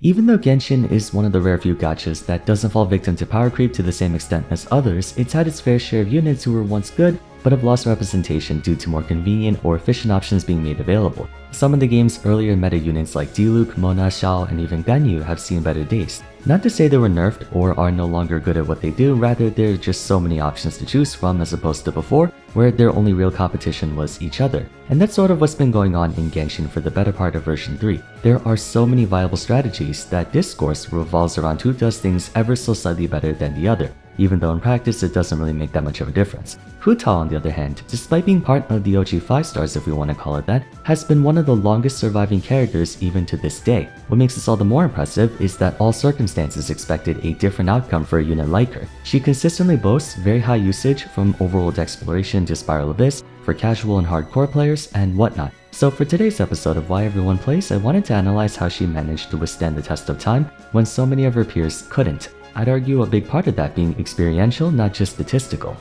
Even though Genshin is one of the rare few gachas that doesn't fall victim to power creep to the same extent as others, it's had its fair share of units who were once good but have lost representation due to more convenient or efficient options being made available. Some of the game's earlier meta units like Diluc, Mona, Xiao, and even Ganyu have seen better days. Not to say they were nerfed or are no longer good at what they do, rather there are just so many options to choose from as opposed to before, where their only real competition was each other. And that's sort of what's been going on in Genshin for the better part of version 3. There are so many viable strategies that discourse revolves around who does things ever so slightly better than the other, even though in practice it doesn't really make that much of a difference. Hu Tao, on the other hand, despite being part of the OG 5 stars if we want to call it that, has been one of the longest surviving characters even to this day. What makes this all the more impressive is that all circumstances expected a different outcome for a unit like her. She consistently boasts very high usage from overworld exploration to Spiral Abyss for casual and hardcore players and whatnot. So for today's episode of Why Everyone Plays, I wanted to analyze how she managed to withstand the test of time when so many of her peers couldn't. I'd argue a big part of that being experiential, not just statistical.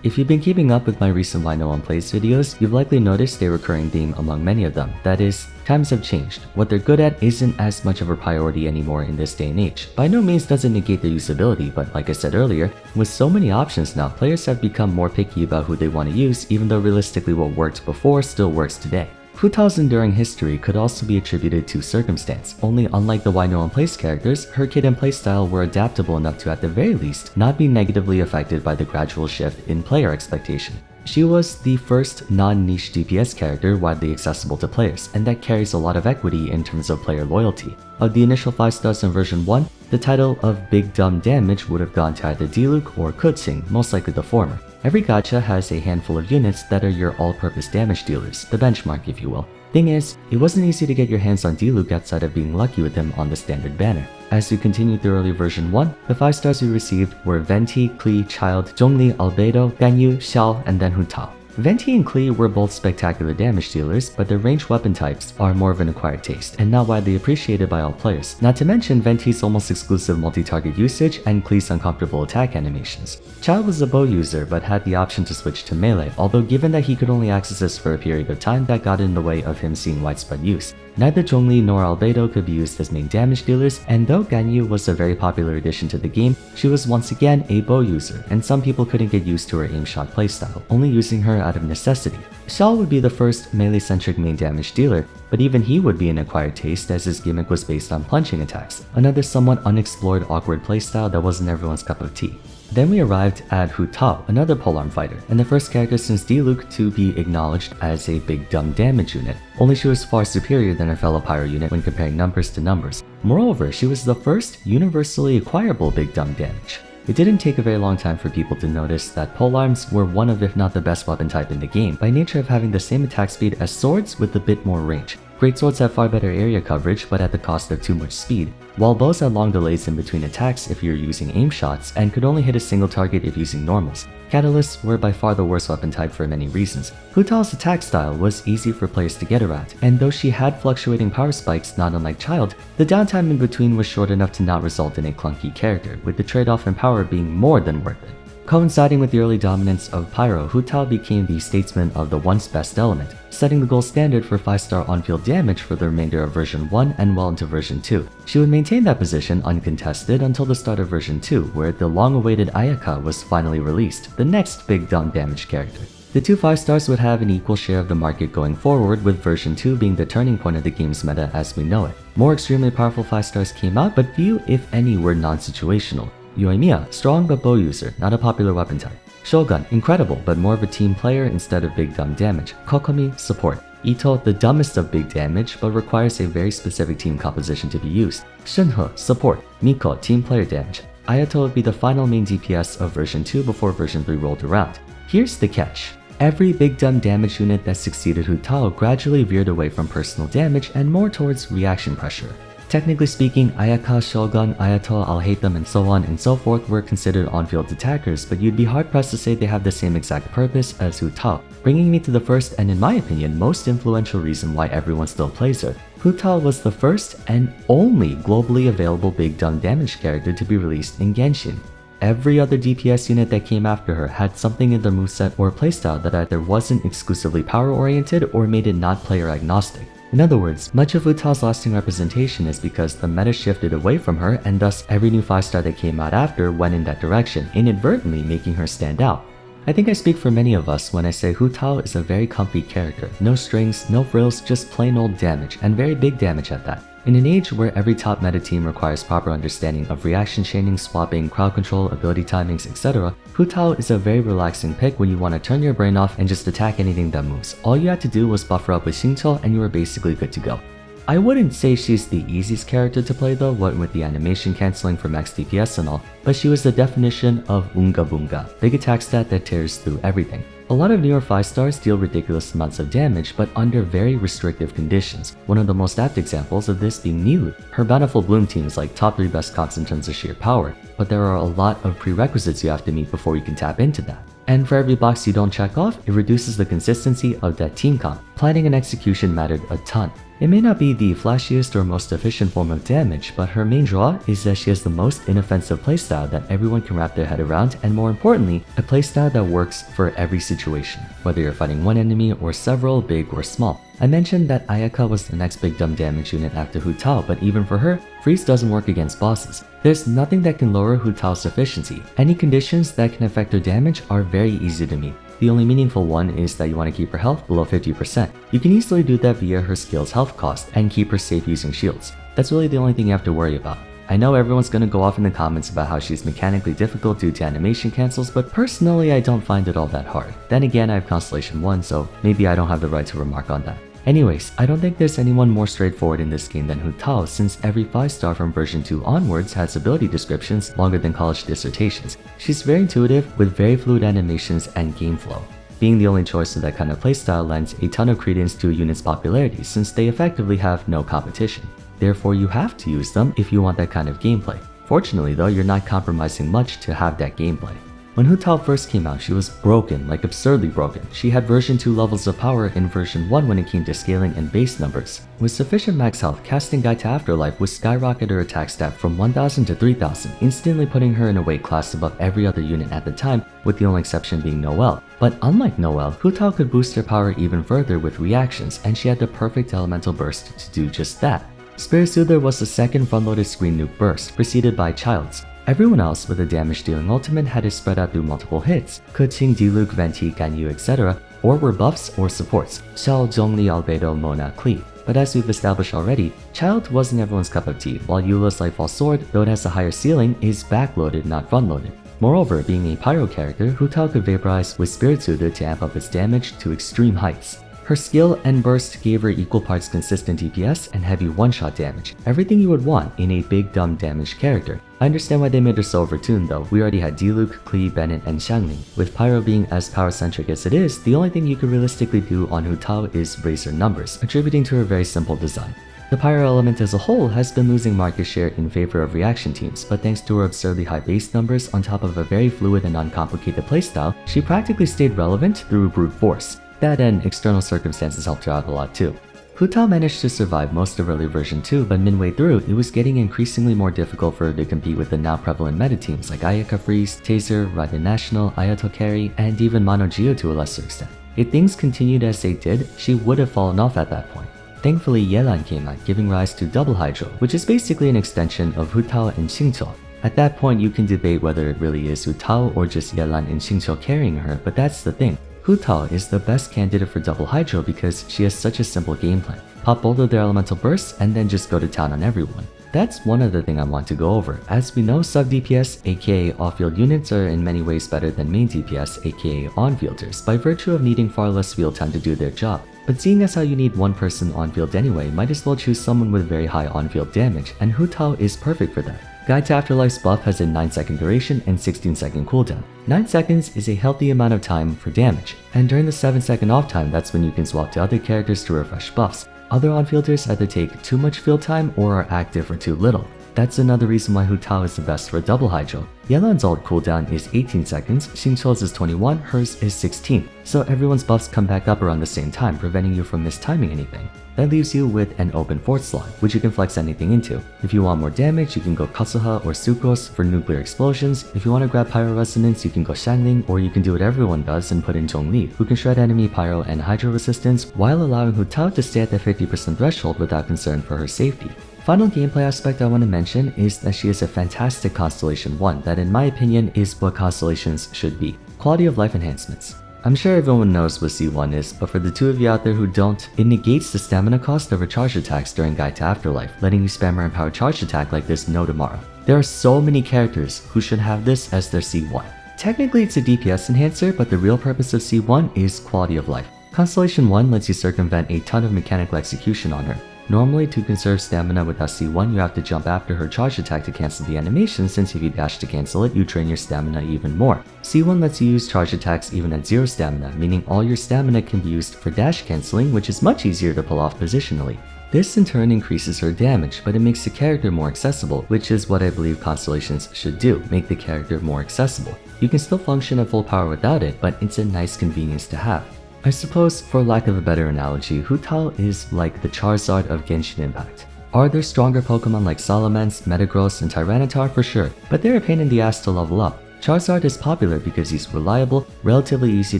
If you've been keeping up with my recent Why No One Plays videos, you've likely noticed a recurring theme among many of them. That is, times have changed. What they're good at isn't as much of a priority anymore in this day and age. By no means does it negate their usability, but like I said earlier, with so many options now, players have become more picky about who they want to use, even though realistically what worked before still works today. Hu Tao's enduring history could also be attributed to circumstance, only unlike the Why No One Plays characters, her kit and playstyle were adaptable enough to at the very least not be negatively affected by the gradual shift in player expectation. She was the first non-niche DPS character widely accessible to players, and that carries a lot of equity in terms of player loyalty. Of the initial 5 stars in version 1, the title of Big Dumb Damage would have gone to either Diluc or Kuxing, most likely the former. Every gacha has a handful of units that are your all-purpose damage dealers, the benchmark if you will. Thing is, it wasn't easy to get your hands on Diluc outside of being lucky with him on the standard banner. As you continued through early version 1, the 5 stars you received were Venti, Klee, Child, Zhongli, Albedo, Ganyu, Xiao, and then Hu Tao. Venti and Klee were both spectacular damage dealers, but their ranged weapon types are more of an acquired taste, and not widely appreciated by all players. Not to mention Venti's almost exclusive multi-target usage and Klee's uncomfortable attack animations. Child was a bow user, but had the option to switch to melee, although given that he could only access this for a period of time, that got in the way of him seeing widespread use. Neither Zhongli nor Albedo could be used as main damage dealers, and though Ganyu was a very popular addition to the game, she was once again a bow user, and some people couldn't get used to her aim shot playstyle, only using her out of necessity. Xiao would be the first melee-centric main damage dealer, but even he would be an acquired taste as his gimmick was based on punching attacks, another somewhat unexplored awkward playstyle that wasn't everyone's cup of tea. Then we arrived at Hu Tao, another polearm fighter, and the first character since Diluc to be acknowledged as a big dumb damage unit, only she was far superior than her fellow pyro unit when comparing numbers to numbers. Moreover, she was the first universally acquirable big dumb damage. It didn't take a very long time for people to notice that polearms were one of if not the best weapon type in the game, by nature of having the same attack speed as swords with a bit more range. Great swords have far better area coverage, but at the cost of too much speed, while bows had long delays in between attacks if you're using aim shots and could only hit a single target if using normals. Catalysts were by far the worst weapon type for many reasons. Hu Tao's attack style was easy for players to get around, and though she had fluctuating power spikes not unlike Child, the downtime in between was short enough to not result in a clunky character, with the trade-off in power being more than worth it. Coinciding with the early dominance of Pyro, Hu Tao became the statesman of the once best element, setting the gold standard for 5-star on-field damage for the remainder of version 1 and well into version 2. She would maintain that position uncontested until the start of version 2, where the long-awaited Ayaka was finally released, the next big dumb damage character. The two 5-stars would have an equal share of the market going forward, with version 2 being the turning point of the game's meta as we know it. More extremely powerful 5-stars came out, but few, if any, were non-situational. Yoimiya, strong but bow user, not a popular weapon type. Shogun, incredible but more of a team player instead of big dumb damage. Kokomi, support. Ito, the dumbest of big damage but requires a very specific team composition to be used. Shinhe, support. Miko, team player damage. Ayato would be the final main DPS of version 2 before version 3 rolled around. Here's the catch. Every big dumb damage unit that succeeded Hu Tao gradually veered away from personal damage and more towards reaction pressure. Technically speaking, Ayaka, Shogun, Ayato, I'll hate them, and so on and so forth were considered on-field attackers, but you'd be hard-pressed to say they have the same exact purpose as Hu Tao, bringing me to the first and in my opinion most influential reason why everyone still plays her. Hu Tao was the first and only globally available big dumb damage character to be released in Genshin. Every other DPS unit that came after her had something in their moveset or playstyle that either wasn't exclusively power-oriented or made it not player-agnostic. In other words, much of Hu Tao's lasting representation is because the meta shifted away from her, and thus every new 5-star that came out after went in that direction, inadvertently making her stand out. I think I speak for many of us when I say Hu Tao is a very comfy character. No strings, no frills, just plain old damage, and very big damage at that. In an age where every top meta team requires proper understanding of reaction chaining, swapping, crowd control, ability timings, etc., Hu Tao is a very relaxing pick when you want to turn your brain off and just attack anything that moves. All you had to do was buffer up with Xingqiu and you were basically good to go. I wouldn't say she's the easiest character to play though, what with the animation cancelling for max DPS and all, but she was the definition of Unga Bunga, big attack stat that tears through everything. A lot of newer 5-stars deal ridiculous amounts of damage, but under very restrictive conditions. One of the most apt examples of this being Nilou. Her Bountiful Bloom team is like top 3 best comps in terms of sheer power, but there are a lot of prerequisites you have to meet before you can tap into that. And for every box you don't check off, it reduces the consistency of that team comp. Planning and execution mattered a ton. It may not be the flashiest or most efficient form of damage, but her main draw is that she has the most inoffensive playstyle that everyone can wrap their head around, and more importantly, a playstyle that works for every situation, whether you're fighting one enemy or several, big or small. I mentioned that Ayaka was the next big dumb damage unit after Hu Tao, but even for her, freeze doesn't work against bosses. There's nothing that can lower Hu Tao's efficiency. Any conditions that can affect her damage are very easy to meet. The only meaningful one is that you want to keep her health below 50%. You can easily do that via her skill's health cost and keep her safe using shields. That's really the only thing you have to worry about. I know everyone's gonna go off in the comments about how she's mechanically difficult due to animation cancels, but personally I don't find it all that hard. Then again, I have Constellation 1, so maybe I don't have the right to remark on that. Anyways, I don't think there's anyone more straightforward in this game than Hu Tao, since every 5-star from version 2 onwards has ability descriptions longer than college dissertations. She's very intuitive with very fluid animations and game flow. Being the only choice of that kind of playstyle lends a ton of credence to a unit's popularity, since they effectively have no competition. Therefore, you have to use them if you want that kind of gameplay. Fortunately though, you're not compromising much to have that gameplay. When Hu Tao first came out, she was broken, like absurdly broken. She had version 2 levels of power in version 1 when it came to scaling and base numbers. With sufficient max health, casting Guide to Afterlife would skyrocket her attack stat from 1000 to 3000, instantly putting her in a weight class above every other unit at the time, with the only exception being Noelle. But unlike Noelle, Hu Tao could boost her power even further with reactions, and she had the perfect elemental burst to do just that. Spirit Soother was the second front-loaded screen nuke burst, preceded by Child's. Everyone else with a damage-dealing ultimate had it spread out through multiple hits, Keqing, Diluc, Venti, Ganyu, etc., or were buffs or supports, Xiao, Zhongli, Albedo, Mona, Klee. But as we've established already, Child wasn't everyone's cup of tea, while Eula's Lightfall Sword, though it has a higher ceiling, is backloaded, not front-loaded. Moreover, being a pyro character, Hu Tao could vaporize with Spirit Soother to amp up its damage to extreme heights. Her skill and burst gave her equal parts consistent DPS and heavy one-shot damage, everything you would want in a big dumb damage character. I understand why they made her so overtuned though. We already had Diluc, Klee, Bennett, and Xiangling. With Pyro being as power-centric as it is, the only thing you could realistically do on Hu Tao is raise her numbers, attributing to her very simple design. The Pyro element as a whole has been losing market share in favor of reaction teams, but thanks to her absurdly high base numbers on top of a very fluid and uncomplicated playstyle, she practically stayed relevant through brute force. That and external circumstances helped her out a lot too. Hu Tao managed to survive most of early version 2, but midway through, it was getting increasingly more difficult for her to compete with the now prevalent meta teams like Ayaka Freeze, Taser, Raiden National, Ayato Carry, and even Mono Geo to a lesser extent. If things continued as they did, she would have fallen off at that point. Thankfully, Yelan came out, giving rise to Double Hydro, which is basically an extension of Hu Tao and Xingqiu. At that point, you can debate whether it really is Hu Tao or just Yelan and Xingqiu carrying her, but that's the thing. Hu Tao is the best candidate for Double Hydro because she has such a simple game plan. Pop both of their elemental bursts and then just go to town on everyone. That's one other thing I want to go over. As we know, sub DPS aka off-field units are in many ways better than main DPS aka on-fielders by virtue of needing far less field time to do their job. But seeing as how you need one person on-field anyway, might as well choose someone with very high on-field damage, and Hu Tao is perfect for that. Guide to Afterlife's buff has a 9-second duration and 16-second cooldown. 9 seconds is a healthy amount of time for damage, and during the 7-second off time, that's when you can swap to other characters to refresh buffs. Other on-fielders either take too much field time or are active for too little. That's another reason why Hu Tao is the best for double hydro. Yelan's ult cooldown is 18 seconds, Xingqiu's is 21, hers is 16, so everyone's buffs come back up around the same time, preventing you from mistiming anything. That leaves you with an open fourth slot, which you can flex anything into. If you want more damage, you can go Kasuha or Sucrose for nuclear explosions. If you want to grab Pyro Resonance, you can go Xiangling, or you can do what everyone does and put in Zhongli, who can shred enemy Pyro and Hydro resistance while allowing Hu Tao to stay at the 50% threshold without concern for her safety. Final gameplay aspect I want to mention is that she is a fantastic Constellation 1 that in my opinion is what Constellations should be. Quality of life enhancements. I'm sure everyone knows what C1 is, but for the two of you out there who don't, it negates the stamina cost of her charge attacks during Guide to Afterlife, letting you spam her empowered charge attack like there's no tomorrow. There are so many characters who should have this as their C1. Technically it's a DPS enhancer, but the real purpose of C1 is quality of life. Constellation 1 lets you circumvent a ton of mechanical execution on her. Normally, to conserve stamina without C1, you have to jump after her charge attack to cancel the animation, since if you dash to cancel it, you drain your stamina even more. C1 lets you use charge attacks even at 0 stamina, meaning all your stamina can be used for dash canceling, which is much easier to pull off positionally. This in turn increases her damage, but it makes the character more accessible, which is what I believe Constellations should do, make the character more accessible. You can still function at full power without it, but it's a nice convenience to have. I suppose, for lack of a better analogy, Hu Tao is like the Charizard of Genshin Impact. Are there stronger Pokemon like Salamence, Metagross, and Tyranitar? For sure, but they're a pain in the ass to level up. Charizard is popular because he's reliable, relatively easy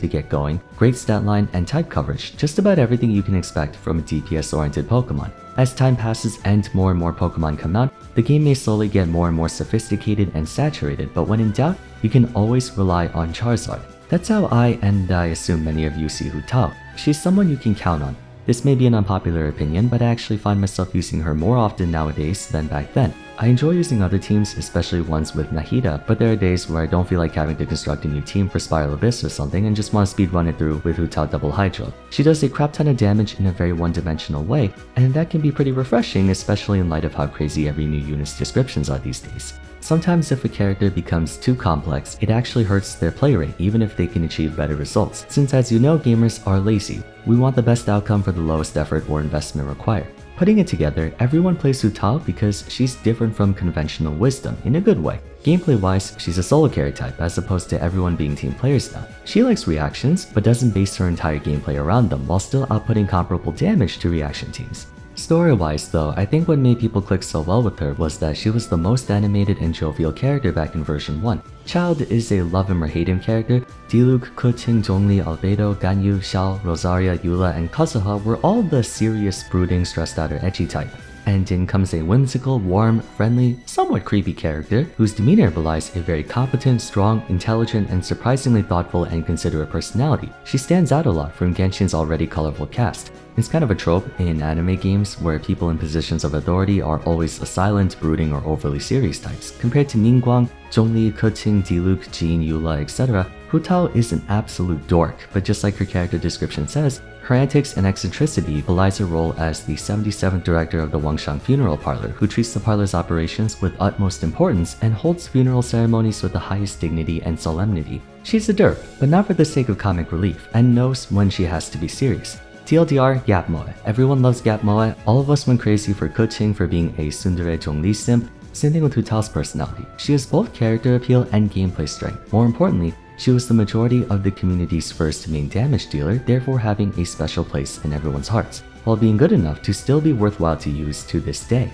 to get going, great stat line, and type coverage, just about everything you can expect from a DPS-oriented Pokemon. As time passes and more Pokemon come out, the game may slowly get more and more sophisticated and saturated, but when in doubt, you can always rely on Charizard. That's how I assume many of you see Hu Tao. She's someone you can count on. This may be an unpopular opinion, but I actually find myself using her more often nowadays than back then. I enjoy using other teams, especially ones with Nahida, but there are days where I don't feel like having to construct a new team for Spiral Abyss or something and just want to speedrun it through with Hu Tao Double Hydro. She does a crap ton of damage in a very one-dimensional way, and that can be pretty refreshing, especially in light of how crazy every new unit's descriptions are these days. Sometimes if a character becomes too complex, it actually hurts their play rate even if they can achieve better results, since as you know, gamers are lazy. We want the best outcome for the lowest effort or investment required. Putting it together, everyone plays Hu Tao because she's different from conventional wisdom in a good way. Gameplay-wise, she's a solo carry type as opposed to everyone being team players now. She likes reactions, but doesn't base her entire gameplay around them while still outputting comparable damage to reaction teams. Story-wise though, I think what made people click so well with her was that she was the most animated and jovial character back in version 1. Childe is a love him or hate him character. Diluc, Keqing, Zhongli, Albedo, Ganyu, Xiao, Rosaria, Eula, and Kasuha were all the serious, brooding, stressed out or edgy type. And in comes a whimsical, warm, friendly, somewhat creepy character whose demeanor belies a very competent, strong, intelligent, and surprisingly thoughtful and considerate personality. She stands out a lot from Genshin's already colorful cast. It's kind of a trope in anime games where people in positions of authority are always the silent, brooding, or overly serious types. Compared to Ningguang, Zhongli, Keqing, Diluc, Jean, Eula, etc., Hu Tao is an absolute dork, but just like her character description says, her antics and eccentricity belies her role as the 77th director of the Wangshan Funeral Parlor, who treats the parlor's operations with utmost importance and holds funeral ceremonies with the highest dignity and solemnity. She's a derp, but not for the sake of comic relief, and knows when she has to be serious. TLDR, Gap Moe. Everyone loves Gap Moe. All of us went crazy for Keqing for being a tsundere Zhongli simp. Same thing with Hu Tao's personality. She has both character appeal and gameplay strength. More importantly, she was the majority of the community's first main damage dealer, therefore having a special place in everyone's hearts, while being good enough to still be worthwhile to use to this day.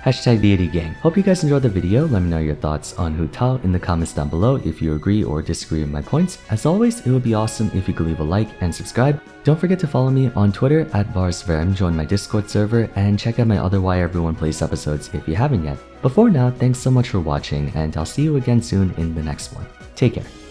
Hashtag Deity Gang. Hope you guys enjoyed the video. Let me know your thoughts on Hu Tao in the comments down below if you agree or disagree with my points. As always, it would be awesome if you could leave a like and subscribe. Don't forget to follow me on Twitter at Vars, join my Discord server, and check out my other Why Everyone Plays episodes if you haven't yet. But for now, thanks so much for watching, and I'll see you again soon in the next one. Take care.